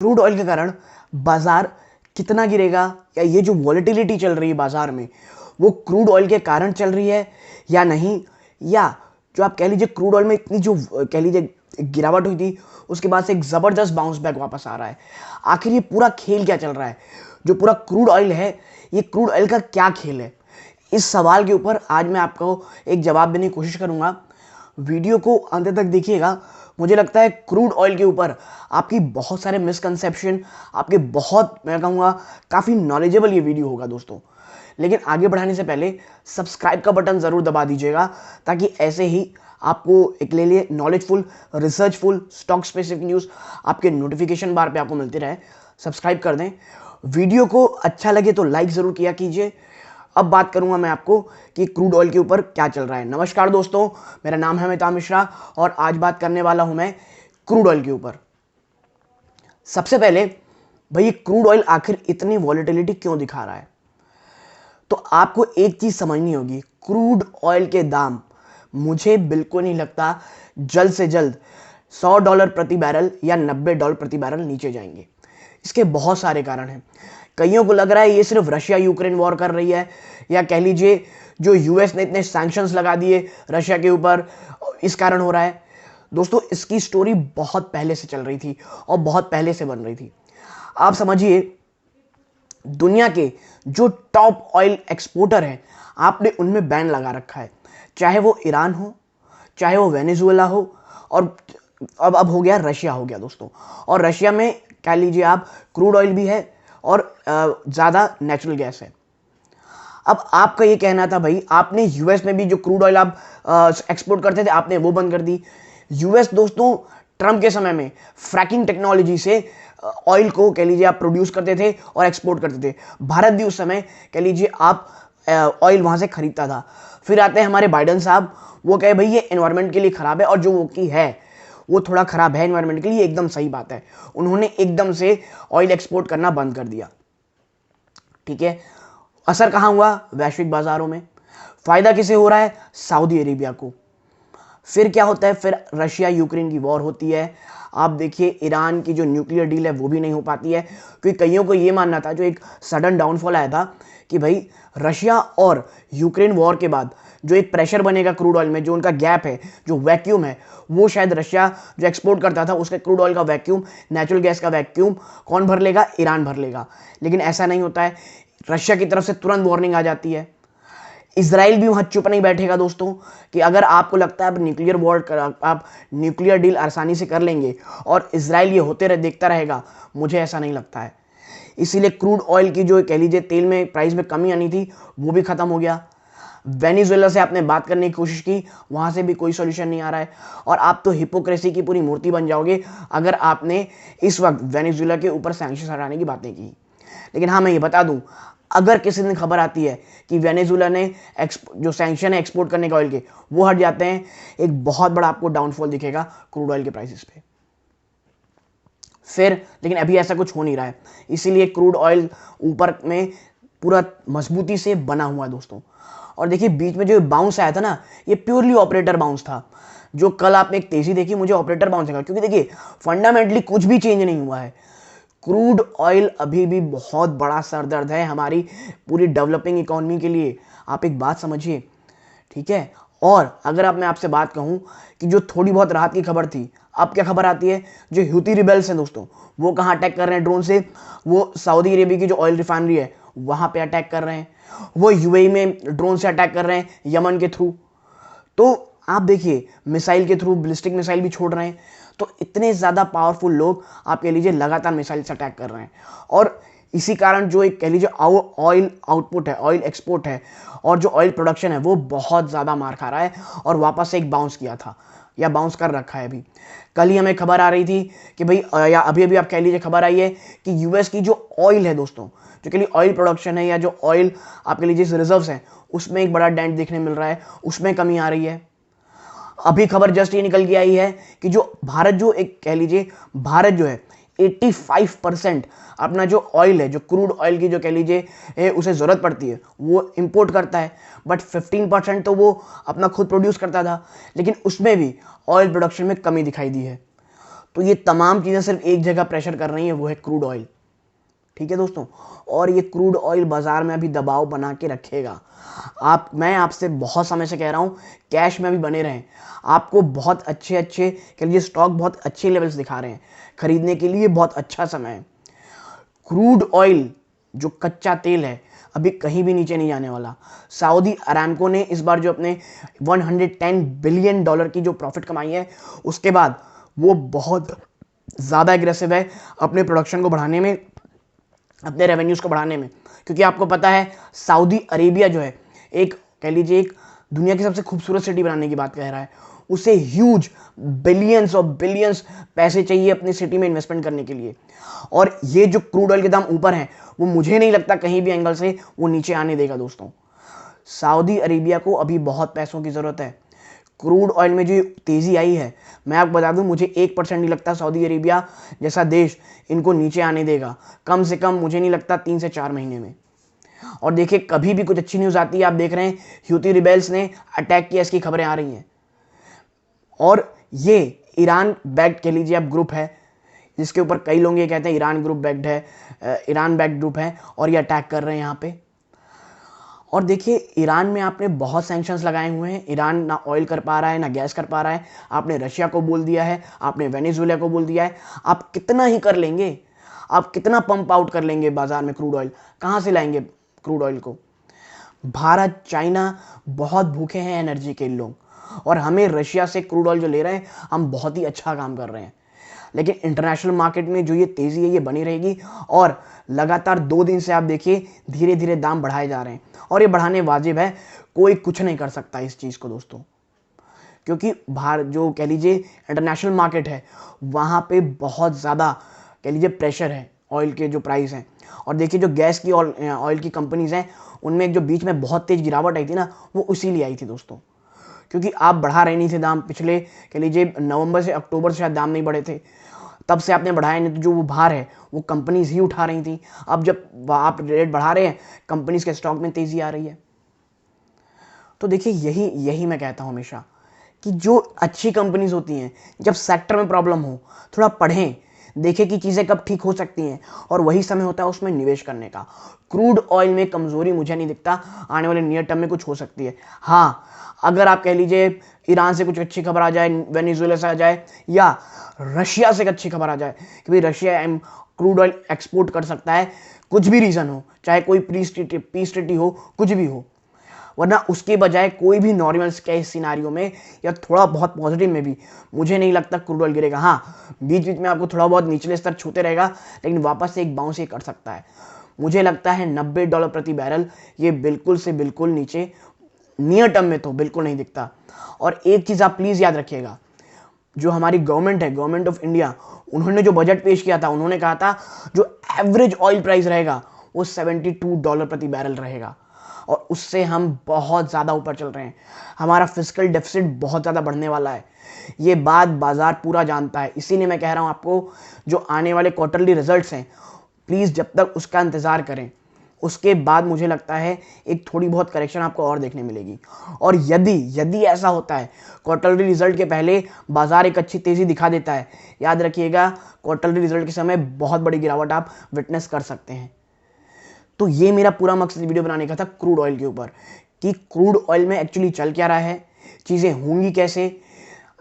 Crude oil के कारण बाजार कितना गिरेगा, या ये जो वॉलेटिलिटी चल रही है बाजार में वो क्रूड ऑयल के कारण चल रही है या नहीं, या जो आप कह लीजिए क्रूड ऑयल में इतनी जो कह लीजिए गिरावट हुई थी उसके बाद से एक ज़बरदस्त बाउंस बैक वापस आ रहा है। आखिर ये पूरा खेल क्या चल रहा है, जो पूरा क्रूड ऑयल है ये क्रूड ऑयल का क्या खेल है? इस सवाल के ऊपर आज मैं आपको एक जवाब देने की कोशिश करूंगा। वीडियो को अंत तक देखिएगा। मुझे लगता है क्रूड ऑयल के ऊपर आपकी बहुत सारे मिसकंसेप्शन, आपके बहुत, मैं कहूँगा काफ़ी नॉलेजेबल ये वीडियो होगा दोस्तों। लेकिन आगे बढ़ाने से पहले सब्सक्राइब का बटन ज़रूर दबा दीजिएगा, ताकि ऐसे ही आपको एक ले लिए नॉलेजफुल, रिसर्चफुल, स्टॉक स्पेसिफिक न्यूज़ आपके नोटिफिकेशन बार पे आपको मिलती रहे। सब्सक्राइब कर दें। वीडियो को अच्छा लगे तो लाइक ज़रूर किया कीजिए। अब बात करूंगा मैं आपको कि क्रूड ऑयल के ऊपर क्या चल रहा है। नमस्कार दोस्तों, मेरा नाम है अमिताभ मिश्रा और आज बात करने वाला हूं मैं क्रूड ऑयल के ऊपर। सबसे पहले भाई, क्रूड ऑयल आखिर इतनी वॉलेटिलिटी क्यों दिखा रहा है? तो आपको एक चीज समझनी होगी, क्रूड ऑयल के दाम मुझे बिल्कुल नहीं लगता जल्द से जल्द $100 प्रति बैरल या $90 प्रति बैरल नीचे जाएंगे। इसके बहुत सारे कारण हैं। कईयों को लग रहा है ये सिर्फ रशिया यूक्रेन वॉर कर रही है, या कह लीजिए जो यूएस ने इतने सैंक्शंस लगा दिए रशिया के ऊपर, इस कारण हो रहा है। दोस्तों, इसकी स्टोरी बहुत पहले से चल रही थी और बहुत पहले से बन रही थी। आप समझिए, दुनिया के जो टॉप ऑयल एक्सपोर्टर हैं आपने उनमें बैन लगा रखा है, चाहे वो ईरान हो, चाहे वो वेनेजुएला हो, और अब हो गया रशिया हो गया दोस्तों। और रशिया में कह लीजिए आप क्रूड ऑयल भी है और ज़्यादा नेचुरल गैस है। अब आपका ये कहना था भाई, आपने यूएस में भी जो क्रूड ऑयल आप एक्सपोर्ट करते थे आपने वो बंद कर दी। यूएस दोस्तों ट्रम्प के समय में फ्रैकिंग टेक्नोलॉजी से ऑयल को कह लीजिए आप प्रोड्यूस करते थे और एक्सपोर्ट करते थे। भारत भी उस समय कह लीजिए आप ऑयल वहाँ से खरीदता था। फिर आते हैं हमारे बाइडन साहब, वो कहे भाई ये एनवायरनमेंट के लिए ख़राब है, और जो वो की है वो थोड़ा ख़राब है एनवायरनमेंट के लिए, एकदम सही बात है। उन्होंने एकदम से ऑयल एक्सपोर्ट करना बंद कर दिया। ठीक है, असर कहाँ हुआ? वैश्विक बाजारों में। फ़ायदा किसे हो रहा है? सऊदी अरेबिया को। फिर क्या होता है? फिर रशिया यूक्रेन की वॉर होती है। आप देखिए ईरान की जो न्यूक्लियर डील है वो भी नहीं हो पाती है, क्योंकि कईयों को ये मानना था, जो एक सडन डाउनफॉल आया था, कि भाई रशिया और यूक्रेन वॉर के बाद जो एक प्रेशर बनेगा क्रूड ऑयल में, जो उनका गैप है, जो वैक्यूम है, वो शायद रशिया जो एक्सपोर्ट करता था उसके क्रूड ऑयल का वैक्यूम, नेचुरल गैस का वैक्यूम कौन भर लेगा? ईरान भर लेगा। लेकिन ऐसा नहीं होता है। रशिया की तरफ से तुरंत वार्निंग आ जाती है। इजराइल भी वहाँ चुप नहीं बैठेगा दोस्तों, कि अगर आपको लगता है आप न्यूक्लियर वॉर कर, आप न्यूक्लियर डील आसानी से कर लेंगे और इजराइल ये होते रहे देखता रहेगा, मुझे ऐसा नहीं लगता है। इसीलिए क्रूड ऑयल की जो कह लीजिए तेल में प्राइस में कमी आनी थी वो भी ख़त्म हो गया। वेनेजुएला से आपने बात करने की कोशिश की, वहाँ से भी कोई सॉल्यूशन नहीं आ रहा है। और आप तो हिपोक्रेसी की पूरी मूर्ति बन जाओगे अगर आपने इस वक्त वेनेजुएला के ऊपर सैंक्शन हटाने की बातें की। लेकिन हाँ, मैं ये बता दूं, अगर किसी दिन खबर आती है कि वेनेजुएला ने जो सैंक्शन है एक्सपोर्ट करने के ऑयल के वो हट जाते हैं, एक बहुत बड़ा आपको डाउनफॉल दिखेगा क्रूड ऑयल के प्राइसेस पे। फिर लेकिन अभी ऐसा कुछ हो नहीं रहा है, इसीलिए क्रूड ऑयल ऊपर में पूरा मजबूती से बना हुआ है दोस्तों। और देखिए बीच में जो बाउंस आया था ना, ये प्योरली ऑपरेटर बाउंस था। जो कल आपने एक तेजी देखी, मुझे ऑपरेटर बाउंस लगा, क्योंकि देखिए फंडामेंटली कुछ भी चेंज नहीं हुआ है। क्रूड ऑयल अभी भी बहुत बड़ा सरदर्द है हमारी पूरी डेवलपिंग इकोनॉमी के लिए। आप एक बात समझिए, ठीक है। और अगर मैं आपसे बात कहूं कि जो थोड़ी बहुत राहत की खबर थी, अब क्या खबर आती है? जो ह्यूती रिबेल्स हैं दोस्तों, वो कहाँ अटैक कर रहे हैं ड्रोन से? वो सऊदी अरेबिया की जो ऑयल रिफाइनरी है वहाँ पे अटैक कर रहे हैं। वो यूएई में ड्रोन से अटैक कर रहे हैं यमन के थ्रू। तो आप देखिए मिसाइल के थ्रू बैलिस्टिक मिसाइल भी छोड़ रहे हैं। तो इतने ज़्यादा पावरफुल लोग आप कह लीजिए लगातार मिसाइल से अटैक कर रहे हैं। और इसी कारण जो एक कह लीजिए ऑयल आउटपुट है, ऑयल एक्सपोर्ट है, और जो ऑयल प्रोडक्शन है वो बहुत ज़्यादा मार खा रहा है, और वापस से एक बाउंस किया था या बाउंस कर रखा है अभी। कल ही हमें खबर आ रही थी कि भाई, या अभी अभी आप कह लीजिए खबर आई है कि यूएस की जो ऑयल है दोस्तों, जो कह लीजिए ऑयल प्रोडक्शन है या जो ऑयल आप कह लीजिए रिजर्व्स हैं, उसमें एक बड़ा डेंट देखने मिल रहा है, उसमें कमी आ रही है। अभी खबर जस्ट ये निकल के आई है कि जो भारत, जो एक कह लीजिए भारत जो है 85% अपना जो ऑयल है, जो क्रूड ऑयल की जो कह लीजिए उसे ज़रूरत पड़ती है वो इंपोर्ट करता है, बट 15% तो वो अपना खुद प्रोड्यूस करता था। लेकिन उसमें भी ऑयल प्रोडक्शन में कमी दिखाई दी है। तो ये तमाम चीज़ें सिर्फ एक जगह प्रेशर कर रही हैं, वो है क्रूड ऑयल। ठीक है दोस्तों, और ये क्रूड ऑयल बाजार में अभी दबाव बना के रखेगा। मैं आपसे बहुत समय से कह रहा हूँ कैश में भी बने रहें। आपको बहुत अच्छे कह लीजिए स्टॉक बहुत अच्छे लेवल्स दिखा रहे हैं, खरीदने के लिए बहुत अच्छा समय है। क्रूड ऑयल जो कच्चा तेल है अभी कहीं भी नीचे नहीं जाने वाला। सऊदी अरामको ने इस बार जो अपने 110 बिलियन डॉलर की जो प्रॉफिट कमाई है, उसके बाद वो बहुत ज़्यादा एग्रेसिव है अपने प्रोडक्शन को बढ़ाने में, अपने रेवेन्यूज़ को बढ़ाने में। क्योंकि आपको पता है सऊदी अरेबिया जो है एक कह लीजिए एक दुनिया की सबसे खूबसूरत सिटी बनाने की बात कह रहा है। उसे ह्यूज बिलियंस और बिलियंस पैसे चाहिए अपनी सिटी में इन्वेस्टमेंट करने के लिए। और ये जो क्रूड ऑयल के दाम ऊपर हैं वो मुझे नहीं लगता कहीं भी एंगल से वो नीचे आने देगा दोस्तों। सऊदी अरेबिया को अभी बहुत पैसों की ज़रूरत है। क्रूड ऑयल में जो तेज़ी आई है, मैं आपको बता दूं मुझे 1% नहीं लगता सऊदी अरेबिया जैसा देश इनको नीचे आने देगा, कम से कम मुझे नहीं लगता 3 से 4 महीने में। और देखिए कभी भी कुछ अच्छी न्यूज़ आती है, आप देख रहे हैं ह्यूती रिबेल्स ने अटैक किया, इसकी खबरें आ रही हैं। और ये ईरान बैक्ड कह लीजिए आप ग्रुप है, जिसके ऊपर कई लोग ये कहते हैं ईरान ग्रुप बैक्ड है, ईरान बैक्ड ग्रुप है और ये अटैक कर रहे हैं यहाँ पे। और देखिए ईरान में आपने बहुत सैंक्शंस लगाए हुए हैं, ईरान ना ऑयल कर पा रहा है ना गैस कर पा रहा है। आपने रशिया को बोल दिया है, आपने वेनेजुएला को बोल दिया है। आप कितना ही कर लेंगे, आप कितना पंप आउट कर लेंगे बाजार में क्रूड ऑयल, कहाँ से लाएंगे क्रूड ऑयल को? भारत चाइना बहुत भूखे हैं एनर्जी के लोग, और हमें रशिया से क्रूड ऑयल जो ले रहे हैं हम बहुत ही अच्छा काम कर रहे हैं। लेकिन इंटरनेशनल मार्केट में जो ये तेज़ी है ये बनी रहेगी, और लगातार 2 दिन से आप देखिए धीरे धीरे दाम बढ़ाए जा रहे हैं, और ये बढ़ाने वाजिब है, कोई कुछ नहीं कर सकता इस चीज़ को दोस्तों। क्योंकि भारत जो कह लीजिए इंटरनेशनल मार्केट है वहाँ पे बहुत ज़्यादा कह लीजिए प्रेशर है ऑयल के जो प्राइस हैं। और देखिए जो गैस की ऑयल की कंपनीज़ हैं उनमें जो बीच में बहुत तेज़ गिरावट आई थी ना, वो इसीलिए आई थी दोस्तों, क्योंकि आप बढ़ा रहे नहीं थे दाम। पिछले कह लीजिए नवंबर से अक्टूबर से शायद दाम नहीं बढ़े थे, तब से आपने बढ़ाया नहीं, तो जो वो भार है वो कंपनीज ही उठा रही थी। अब जब आप रेट बढ़ा रहे हैं कंपनीज के स्टॉक में तेज़ी आ रही है। तो देखिए यही मैं कहता हूँ हमेशा कि जो अच्छी कंपनीज होती हैं, जब सेक्टर में प्रॉब्लम हो थोड़ा पढ़ें, देखें कि चीज़ें कब ठीक हो सकती हैं, और वही समय होता है उसमें निवेश करने का। क्रूड ऑयल में कमज़ोरी मुझे नहीं दिखता, आने वाले नियर टर्म में कुछ हो सकती है। हाँ, अगर आप कह लीजिए ईरान से कुछ अच्छी खबर आ जाए, वेनेजुएला से आ जाए, या रशिया से एक अच्छी खबर आ जाए कि भाई रशिया क्रूड ऑयल एक्सपोर्ट कर सकता है, कुछ भी रीज़न हो, चाहे कोई पीस ट्रीटी हो, कुछ भी हो, वरना उसके बजाय कोई भी नॉर्मल केस सिनारियो में या थोड़ा बहुत पॉजिटिव में भी मुझे नहीं लगता क्रूड ऑयल गिरेगा। हाँ, बीच बीच में आपको थोड़ा बहुत निचले स्तर छूते रहेगा, लेकिन वापस से एक बाउंस ये कर सकता है। मुझे लगता है $90 प्रति बैरल ये बिल्कुल से बिल्कुल नीचे नियर टर्म में तो बिल्कुल नहीं दिखता। और एक चीज़ आप प्लीज़ याद रखिएगा, जो हमारी गवर्नमेंट है, गवर्नमेंट ऑफ इंडिया, उन्होंने जो बजट पेश किया था उन्होंने कहा था जो एवरेज ऑयल प्राइस रहेगा वो $72 प्रति बैरल रहेगा, और उससे हम बहुत ज़्यादा ऊपर चल रहे हैं। हमारा फिस्कल डेफिसिट बहुत ज़्यादा बढ़ने वाला है, ये बात बाजार पूरा जानता है। इसीलिए मैं कह रहा हूँ आपको, जो आने वाले क्वार्टरली रिजल्ट्स हैं प्लीज़ जब तक उसका इंतज़ार करें, उसके बाद मुझे लगता है एक थोड़ी बहुत करेक्शन आपको और देखने मिलेगी। और यदि ऐसा होता है क्वार्टरली रिजल्ट के पहले बाजार एक अच्छी तेज़ी दिखा देता है, याद रखिएगा क्वार्टरली रिजल्ट के समय बहुत बड़ी गिरावट आप विटनेस कर सकते हैं। तो ये मेरा पूरा मकसद वीडियो बनाने का था क्रूड ऑयल के ऊपर, कि क्रूड ऑयल में एक्चुअली चल क्या रहा है, चीज़ें होंगी कैसे।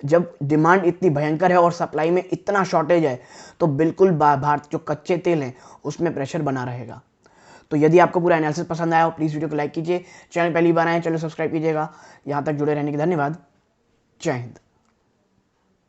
जब डिमांड इतनी भयंकर है और सप्लाई में इतना शॉर्टेज है, तो बिल्कुल भारत जो कच्चे तेल हैं उसमें प्रेशर बना रहेगा। तो यदि आपको पूरा एनालिसिस पसंद आया हो प्लीज़ वीडियो को लाइक कीजिए, चैनल पहली बार आए चैनल सब्सक्राइब कीजिएगा। यहाँ तक जुड़े रहने के धन्यवाद। जय हिंद।